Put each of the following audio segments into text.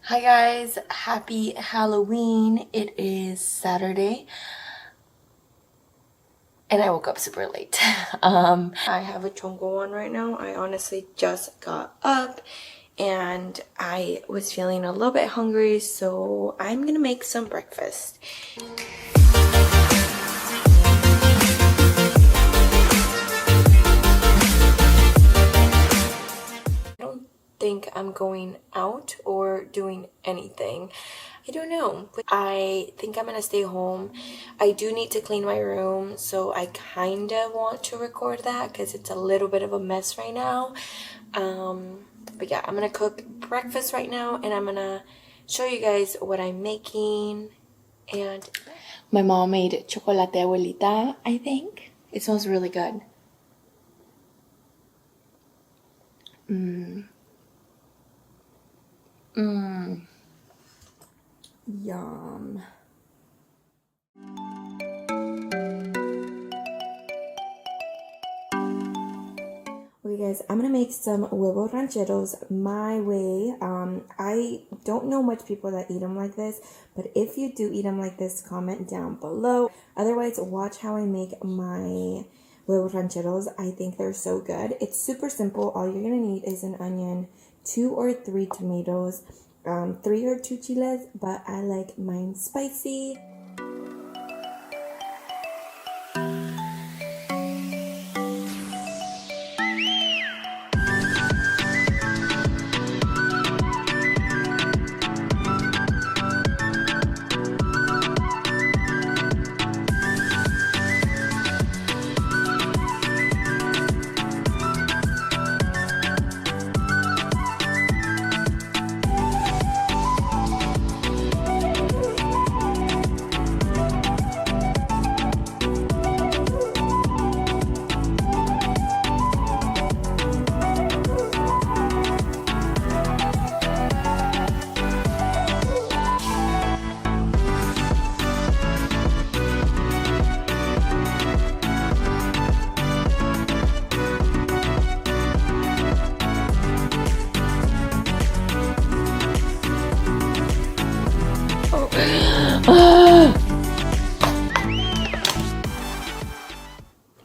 Hi guys, happy Halloween. It is Saturday and I woke up super late. I have a chongo on right now. I honestly just got up and I was feeling a little bit hungry, so I'm gonna make some breakfast. Think I'm going out or doing anything. I don't know. I think I'm gonna stay home. I do need to clean my room, so I kind of want to record that because it's a little bit of a mess right now. But yeah, I'm gonna cook breakfast right now and I'm gonna show you guys what I'm making. And my mom made chocolate abuelita, I think. It smells really good. Yum. Okay guys, I'm gonna make some huevos rancheros my way. I don't know much people that eat them like this, but if you do eat them like this, comment down below. Otherwise, watch how I make my huevos rancheros. I think they're so good. It's super simple. All you're gonna need is an onion, 2 or 3 tomatoes, 3 or 2 chiles, but I like mine spicy.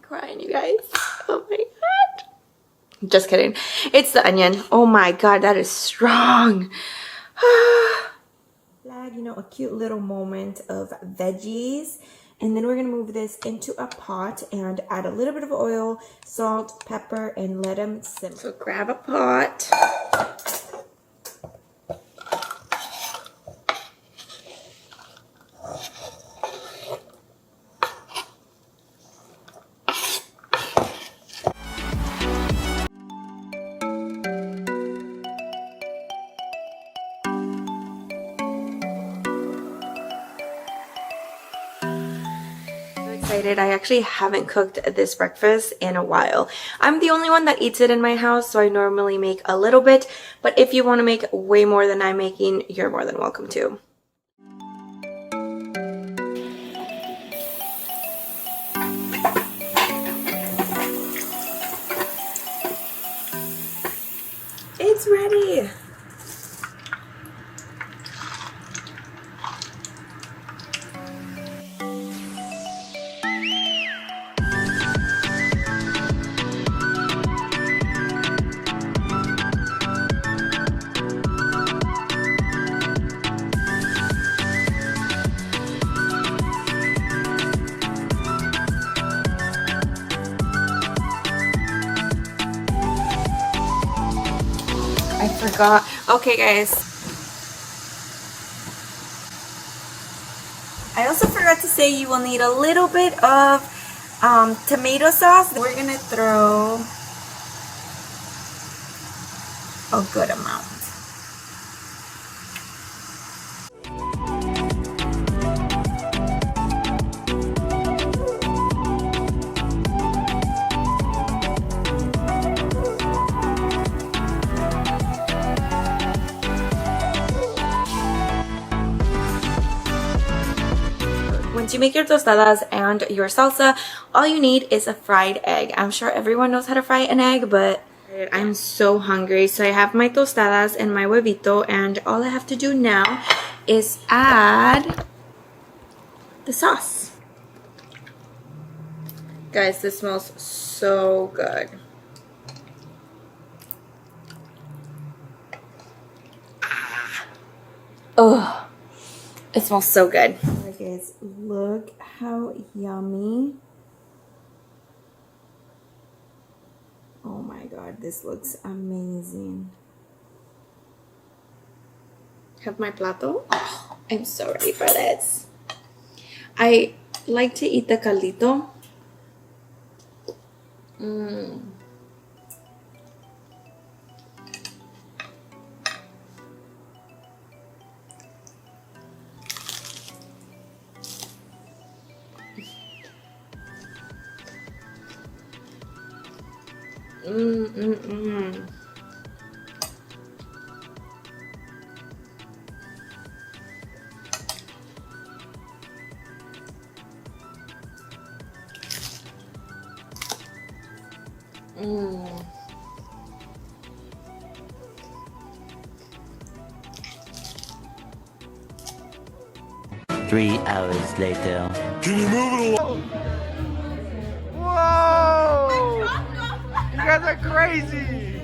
Crying, you guys. Oh my god. Just kidding. It's the onion. Oh my god, that is strong. You know, a cute little moment of veggies. And then we're going to move this into a pot and add a little bit of oil, salt, pepper, and let them simmer. So grab a pot. Excited. I actually haven't cooked this breakfast in a while. I'm the only one that eats it in my house, so I normally make a little bit, but if you want to make way more than I'm making, you're more than welcome to. It's ready. I forgot. Okay, guys. I also forgot to say you will need a little bit of tomato sauce. We're gonna throw a good amount. Once you make your tostadas and your salsa, all you need is a fried egg. I'm sure everyone knows how to fry an egg, but I'm so hungry. So I have my tostadas and my huevito, and all I have to do now is add the sauce. Guys, this smells so good. Oh, it smells so good. Alright guys, look how yummy. Oh my god, this looks amazing. Have my plato. Oh, I'm so ready for this. I like to eat the caldito. Mm. 3 hours later. Can you move it along? Whoa! You guys are crazy!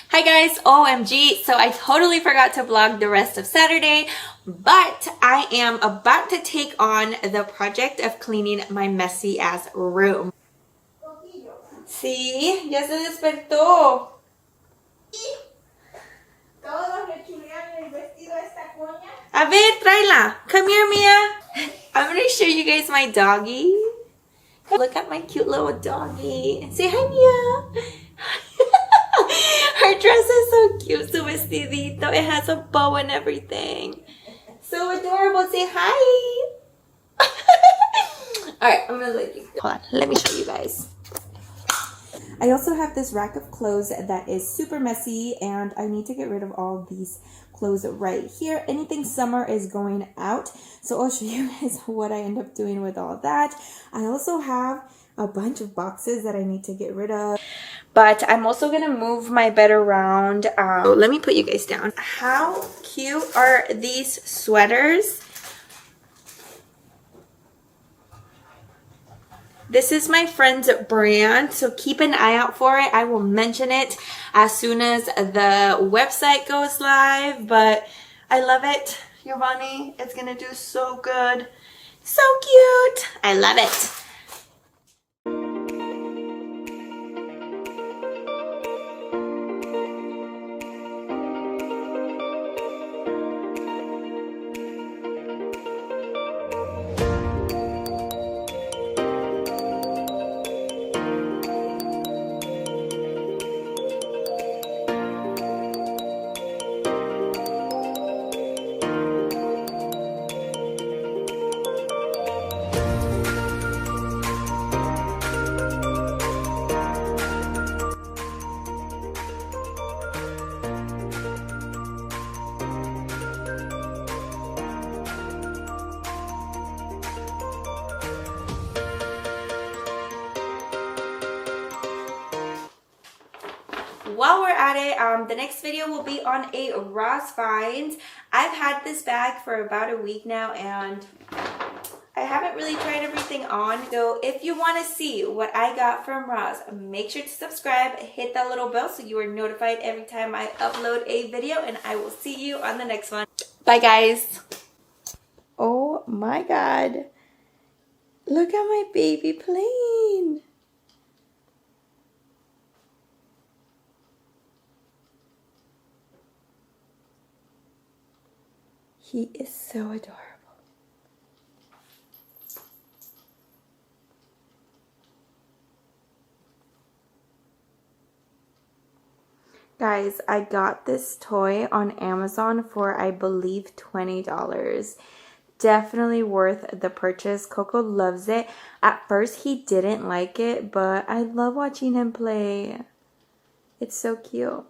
Hi guys, OMG. So I totally forgot to vlog the rest of Saturday, but I am about to take on the project of cleaning my messy ass room. Sí, ya se despertó. A ver, tráela. Come here, Mia. I'm gonna show you guys my doggy. Look at my cute little doggy. Say hi, Mia. Her dress is so cute, su vestidito. It has a bow and everything. So adorable. Say hi. Alright, I'm gonna let you go. Hold on, let me show you guys. I also have this rack of clothes that is super messy, and I need to get rid of all these clothes right here. Anything summer is going out, so I'll show you guys what I end up doing with all that. I also have a bunch of boxes that I need to get rid of, but I'm also gonna move my bed around. So let me put you guys down. How cute are these sweaters? This is my friend's brand, so keep an eye out for it. I will mention it as soon as the website goes live, but I love it. Giovanni, it's gonna do so good. So cute. I love it. While we're at it, the next video will be on a Ross finds. I've had this bag for about a week now, and I haven't really tried everything on. So if you want to see what I got from Ross, make sure to subscribe, hit that little bell so you are notified every time I upload a video, and I will see you on the next one. Bye guys. Oh my god. Look at my baby plane. He is so adorable. Guys, I got this toy on Amazon for, I believe, $20. Definitely worth the purchase. Coco loves it. At first, he didn't like it, but I love watching him play. It's so cute.